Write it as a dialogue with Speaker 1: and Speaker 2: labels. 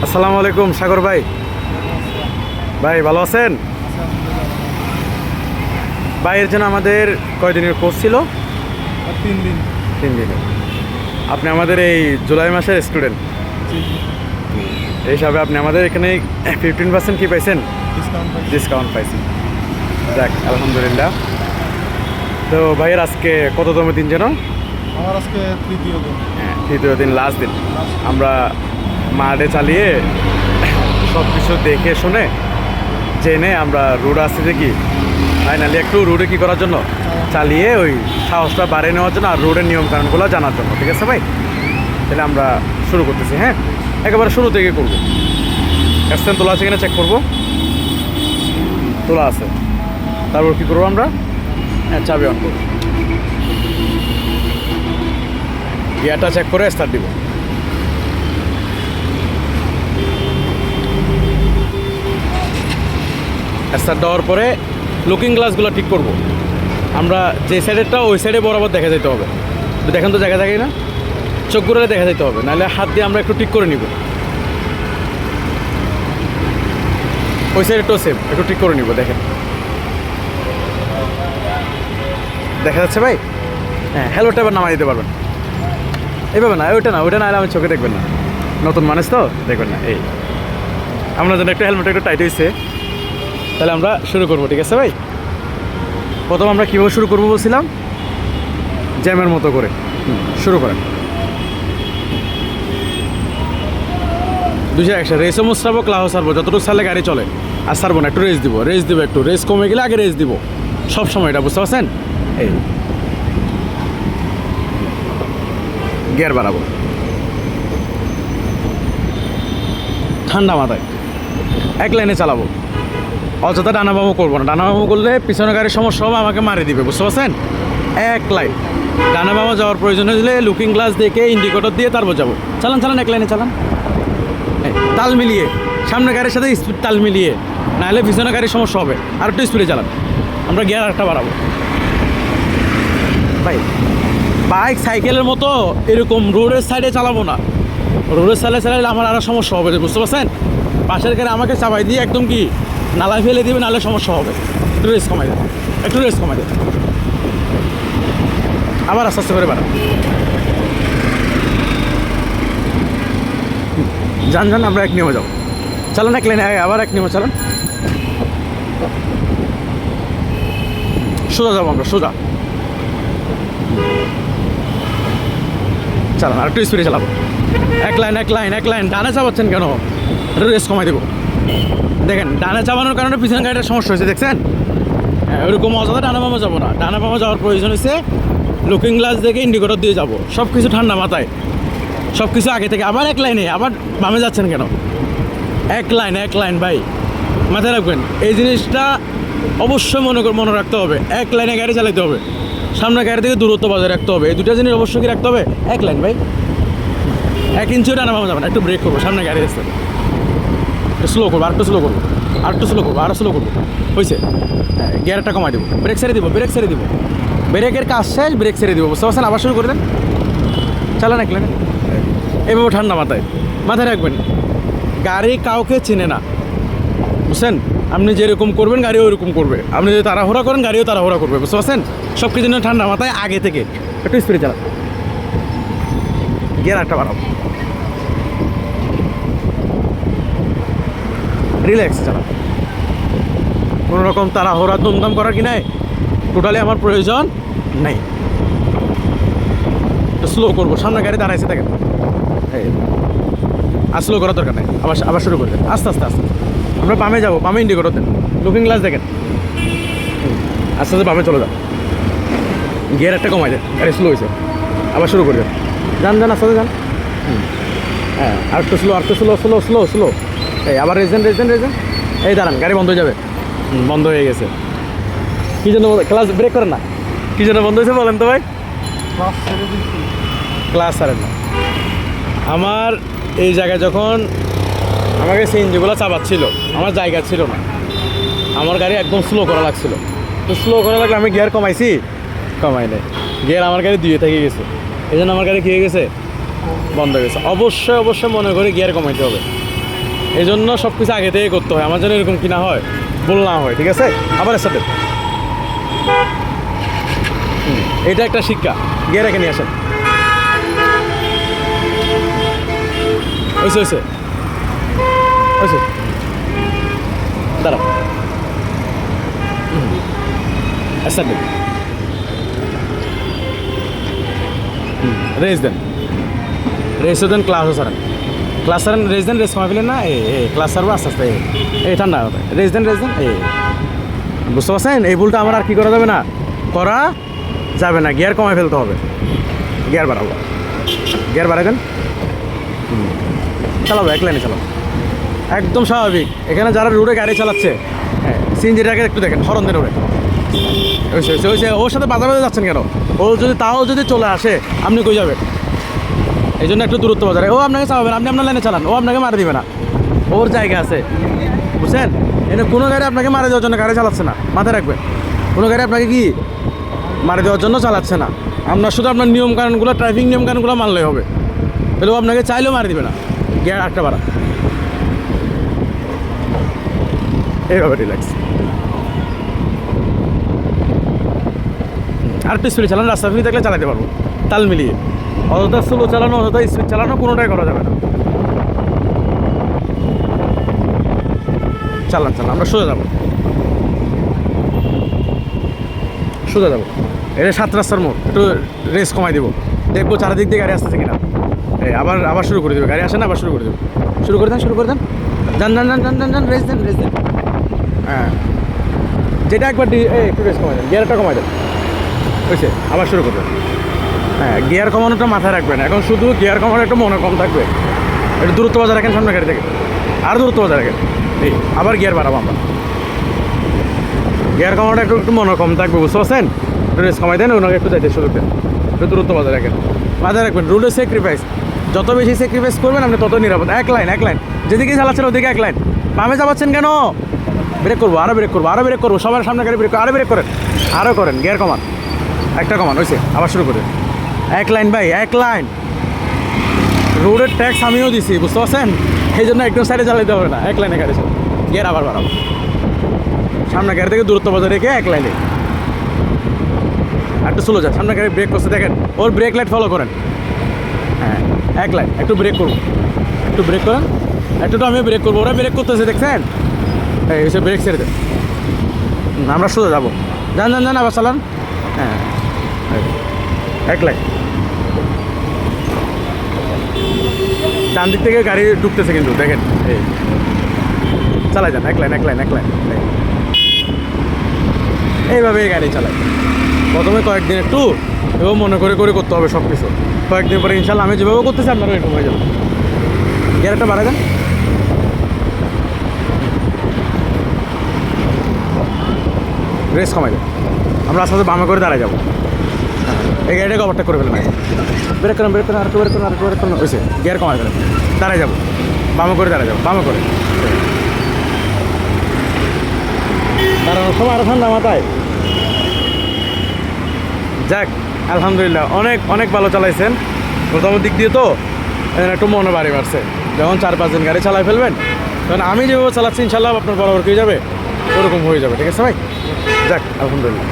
Speaker 1: আসসালামু আলাইকুম সাগর ভাই। ভাই ভালো আছেন? ভাইয়ের জন্য আমাদের কয়দিনের কোর্স ছিল?
Speaker 2: 3 দিন।
Speaker 1: 3 দিনের। আপনি আমাদের এই জুলাই মাসের স্টুডেন্ট, এই হিসাবে আপনি আমাদের এখানে 15% কি পাইছেন? ডিসকাউন্ট পাইছেন। যাক আলহামদুলিল্লাহ। তো ভাইয়ের আজকে কততম দিন যেন?
Speaker 2: আমার আজকে তৃতীয় দিন।
Speaker 1: হ্যাঁ, তৃতীয় দিন, লাস্ট দিন। আমরা মাঠে চালিয়ে সব কিছু দেখে শুনে জেনে আমরা রোড আসতে দেখি ফাইনালি একটু রোডে কী করার জন্য চালিয়ে ওই সাহসটা বাড়িয়ে নেওয়ার জন্য আর রোডের নিয়মকানুনগুলো জানার জন্য। ঠিক আছে ভাই, তাহলে আমরা শুরু করতেছি। হ্যাঁ, একেবারে শুরু থেকে করবো। অ্যাবসেন্ট তোলা আছে কিনা চেক করবো। তোলা আছে, তারপর কী করবো আমরা? হ্যাঁ, চাবি অন করবো, গিয়ারটা চেক করে স্টার্ট দিব। স্টার্ট দেওয়ার পরে লুকিং গ্লাসগুলো ঠিক করব। আমরা যে সাইডেরটা ওই সাইডে বরাবর দেখা যেতে হবে। দেখেন তো জায়গা থাকে না, চোখ ঘুরে দেখা যেতে হবে, নাহলে হাত দিয়ে আমরা একটু ঠিক করে নিব। ওই সাইডেরটাও সেম, একটু ঠিক করে নিব। দেখেন দেখা যাচ্ছে ভাই? হ্যাঁ, হেলমেটটা এবার নামাই দিতে পারবেন। এইভাবে না, ওইটা না, ওইটা না হলে আমি চোখে দেখবেন না, নতুন মানুষ তো দেখবেন না। এই আমরা যেন একটা হেলমেটটা একটু টাইট হয়েছে। তাহলে আমরা শুরু করবো। ঠিক আছে ভাই, প্রথম আমরা কীভাবে শুরু করবো বলছিলাম? জ্যামের মতো করে শুরু করেন। 201 রেসও মুস্তাবো, ক্লাহও সারবো, যতটুকু সারলে গাড়ি চলে। আর সারবো না, একটু রেস দিব, একটু রেস কমে গেলে আগে রেস দিব সব সময়, এটা বুঝতে পারছেন? এই গিয়ার বাড়াবো ঠান্ডা মাথায়, এক লাইনে চালাবো, অযথা ডানাবামো করবো না। ডানাবামো করলে পিছনে গাড়ির সমস্যা হবে, আমাকে মারি দিবে, বুঝতে পারছেন? এক লাইন ডানাবামো যাওয়ার প্রয়োজন হলে লুকিং গ্লাস দেখে ইন্ডিকেটর দিয়ে তারপর যাবো। চালান চালান, এক লাইনে চালান, তাল মিলিয়ে, সামনে গাড়ির সাথে স্পিড তাল মিলিয়ে, নাহলে পিছনে গাড়ির সমস্যা হবে। আর একটু স্পিডে চালান। আমরা গিয়ার আরেকটা বাড়াবো ভাই। বাইক সাইকেলের মতো এরকম রোডের সাইডে চালাবো না। রোডের সাইডে চালালে আমার আরও সমস্যা হবে, বুঝতে পারছেন? পাশের গাড়ি আমাকে চাপাই দিয়ে একদম কি নালায় ফেলে দিবে, নাহলে সমস্যা হবে। একটু রেস কমাই দেয়, একটু রেস কমাই দেয়, আবার আস্তে আস্তে করে বাড়ান। যান যান, আমরা এক নিয়মে যাবো। চালান এক লাইনে, আবার এক নিয়মে চালান। সোজা যাবো আমরা, সোজা চালান। আর একটু স্পিডে চালাবো। এক লাইন এক লাইন এক লাইন। ডানে চাপাচ্ছেন কেন? একটু রেস কমাই দেবো। দেখেন, ডানে চাপানোর কারণে পিছনে গাড়িটার সমস্যা হয়েছে, দেখছেন? হ্যাঁ, ওইরকম অযথা ডানা বামা যাবো না। ডানা বামা যাওয়ার প্রয়োজন হয়েছে লুকিং গ্লাস দেখে ইন্ডিকেটর দিয়ে যাবো। সব কিছু ঠান্ডা মাথায়, সব কিছু আগে থেকে। আবার এক লাইনে, আবার বামে যাচ্ছেন কেন? এক লাইন ভাই, মাথায় রাখবেন এই জিনিসটা, অবশ্যই মনে রাখতে হবে। এক লাইনে গাড়ি চালাতে হবে, সামনে গাড়ি থেকে দূরত্ব বজায় রাখতে হবে। এই দুটো জিনিস অবশ্যই কি রাখতে হবে? এক লাইন ভাই, 1 ইঞ্চিও ডানা বামা যাবে না। একটু ব্রেক করবো, সামনে গাড়ি আসছে, স্লো করবো, আরেকটু স্লো করবো, আরেকটু স্লো করবো, আরও স্লো করবো। হয়েছে? গিয়ারটা কমাই দেবো, ব্রেক ছেড়ে দিব, ব্রেক ছেড়ে দিব, ব্রেকের কাজ শেষ, ব্রেক ছেড়ে দিব, বুঝতে পারছেন? আবার শুরু করে দেন, চালান এক লাইনে। এইভাবে ঠান্ডা মাথায় রাখবেন, গাড়ি কাউকে চেনে না, বুঝছেন? আপনি যেরকম করবেন গাড়িও ওরকম করবে। আপনি যদি তাড়াহুড়া করেন গাড়িও তাড়াহুড়া করবে, বুঝতে পারছেন? সব কিছু নিয়ে ঠান্ডা মাথায় আগে থেকে একটু স্পিডে চালান। গিয়ার একটা বাড়াবো, রিল্যাক্স চালান। কোনো রকম তাড়াহুড়া দুমদাম করার কি নাই, টোটালি আমার প্রয়োজন নেই। স্লো করবো, সামনে গাড়ি দাঁড়াইছে দেখেন, আর স্লো করার দরকার নেই। আবার শুরু করে দেন, আস্তে আস্তে আস্তে। আমরা বামে যাবো, বামে ইন্ডিকেটর দেন, লুকিং গ্লাস দেখেন, আস্তে আস্তে বামে চলে যান। গিয়ার একটা কমাই দেন, গাড়ি স্লো হয়েছে, আবার শুরু করে দেন। যান যান, আস্তে যান। হ্যাঁ, আর একটু স্লো, আর একটু স্লো স্লো স্লো স্লো। এই আবার রেজেন। এই দাঁড়ান, গাড়ি বন্ধ হয়ে যাবে। বন্ধ হয়ে গেছে। কী জন্য? ক্লাস ব্রেক করেন না? কী জন্য বন্ধ হয়েছে বলেন তো ভাই? ক্লাস ছাড়েন না। আমার এই জায়গায় যখন আমাকে সিএনজিগুলো চাপাচ্ছিল, আমার জায়গা ছিল না, আমার গাড়ি একদম স্লো করা লাগছিল। তো স্লো করা লাগলে আমি গিয়ার কমাই নেই, গিয়ার আমার গাড়ি দিয়ে থেকে গেছে। এই জন্য আমার গাড়ি কী হয়ে গেছে? বন্ধ হয়ে গেছে। অবশ্যই মনে করে গিয়ার কমাইতে হবে। এই জন্য সব কিছু আগে থেকে করতে হয়, আমার যেন এরকম কিনা হয়, ভুল না হয়, ঠিক আছে? আবার এর সাথে এটা একটা শিক্ষা। গিয়ে রেখে নিয়ে আসেন। হয়েছে হয়েছে হয়েছে, দাঁড়াও। আচ্ছা দেন, রেস দেন, রেসও দেন, ক্লাসও সারেন, ক্লাস সারেন, রেস দেন, রেস কমা ফেলেন না, ক্লাস সারবো আস্তে আস্তে, ঠান্ডা হবে, রেস দেন, বুঝতে পারছেন? এই ভুলটা আমার আর কি করা যাবে না, করা যাবে না। গিয়ার কমায় ফেলতে হবে, গিয়ার বাড়াবো, গিয়ার বাড়াই দেন, চালাবো, এক লাইনে চালাবো, একদম স্বাভাবিক। এখানে যারা রোডে গাড়ি চালাচ্ছে, হ্যাঁ, সিএনজিটাকে একটু দেখেন, হরন দেন ওরে, ওইসে ওর সাথে বাজার বাজার যাচ্ছেন কেন? ও যদি চলে আসে, আপনি কই যাবেন? এই জন্য একটু দূরত্ব বাজারে, ও আপনাকে চালাবেন, আপনি আপনার লাইনে চালান, ও আপনাকে মারা দিবে না, ওর জায়গা আছে, বুঝছেন? এনে কোনো গাড়ি আপনাকে মারা দেওয়ার জন্য গাড়ি চালাচ্ছে না, মাথায় রাখবেন। কোনো গাড়ি আপনাকে কি মারা দেওয়ার জন্য চালাচ্ছে না। আপনার শুধু আপনার নিয়মকানুনগুলো, ট্রাফিক নিয়মকানুনগুলো মানলেই হবে, তাহলে ও আপনাকে চাইলেও মারা দিবে না। গিয়ার একটা বাড়া, এইভাবে রিল্যাক্স। আর একটু স্পিড চালানো, রাস্তা ফ্রি থাকলে চালাতে পারবো, তাল মিলিয়ে। অযথা স্লো চালানো, অযথা স্পিড চালানো, কোনোটাই করা যাবে না। চালান, আমরা সোজা যাবো, সোজা যাবো। এটা 7 রাস্তার মোড়, একটু রেস কমাই দেবো, দেখবো চারিদিক দিয়ে গাড়ি আসতেছে কিনা। আবার শুরু করে দেবে, গাড়ি আসে না, আবার শুরু করে দেবে, শুরু করে দেন, যান, রেস দেন। হ্যাঁ, যেটা একবার একটু রেস কমাই দেন, গিয়ারটা কমাই দেন, হয়েছে, আবার শুরু করবেন। হ্যাঁ, গিয়ার কমানোটা মাথায় রাখবেন, এখন শুধু গিয়ার কমানো একটু মনে কম থাকবে, একটু দূরত্ব বজায় রাখেন সামনে গাড়ি থেকে, আর দূরত্ব বজায় রাখেন। আবার গিয়ার বাড়াবো আমরা, গিয়ার কমানোটা একটু মনে কম থাকবে, বুঝতে পারছেন? একটু রেস কমাই দেন, ওনাকে একটু যাইতে সুযোগ দেন, একটু দূরত্ব বজায় রাখেন, মাথায় রাখবেন। রুলের স্যাক্রিফাইস, যত বেশি স্যাক্রিফাইস করবেন আপনি তত নিরাপদ। এক লাইন, যেদিকে চালাচ্ছেন ওদিকে এক লাইন। বামে যাচ্ছেন কেন? ব্রেক করবো, আরও ব্রেক করবো, সবার সামনে গাড়ি ব্রেক, আরও ব্রেক করেন, আরও করেন, গিয়ার কমান, একটা কমান, হয়েছে, আবার শুরু করে। এক লাইন ভাই, এক লাইন। রোডের ট্যাক্স আমিও দিছি, বুঝতে পারছেন? এই জন্য একদম সাইডে চালাতে হবে না, এক লাইনে গাড়ি চালান, গিয়ার আবার বাড়াবো, সামনে গাড়ি থেকে দূরত্ব বজায় রেখে এক লাইনে। একটু স্লো যান, সামনে গাড়ি ব্রেক করছে দেখেন, ওর ব্রেক লাইট ফলো করেন। হ্যাঁ, এক লাইন, একটু ব্রেক করবো, একটু ব্রেক করেন, একটু তো আমি ব্রেক করবো, ওরা ব্রেক করতেছে দেখছেন? এই এসে ব্রেক ছেড়ে দেন, আমরা সোজা যাবো, যান, আবার চালান। হ্যাঁ, এক লাইন। ডান দিক থেকে গাড়ি ঢুকতেছে কিন্তু দেখেন, এই চালাই যান, এক লাইন। এইভাবে গাড়ি চালায়। প্রথমে কয়েকদিন একটু এবং মনে করে করতে হবে সব কিছু। কয়েকদিন পরে ইনশাল্লাহ আমি যেভাবে করতেছি আপনারা এরকম হয়ে যাবে। গিয়ারটা বাড়ায় দেন, রেস কমাই দেন, আমরা আস্তে আস্তে বামে করে দাঁড়ায় যাবো। এই গাড়িটাকে ওভারটেক করে ফেলেন, ব্রেক করেন, আর একটু ব্রেক করেন, হয়েছে, গিয়ার কমাই ফেলেন, দাঁড়ায় যাবো, বামে করে দাঁড়ানোর সময় আরও ঠান্ডা মাথায়। যাক, আলহামদুলিল্লাহ, অনেক ভালো চালাইছেন। প্রথম দিক দিয়ে তো একটু মনে বাড়ি বাড়ছে। যখন 4-5 দিন গাড়ি চালাই ফেলবেন, তখন আমি যেভাবে চালাচ্ছি ইনশাল্লাহ আপনার বরাবর হয়ে যাবে, ওরকম হয়ে যাবে, ঠিক আছে ভাই? যাক, আলহামদুলিল্লাহ।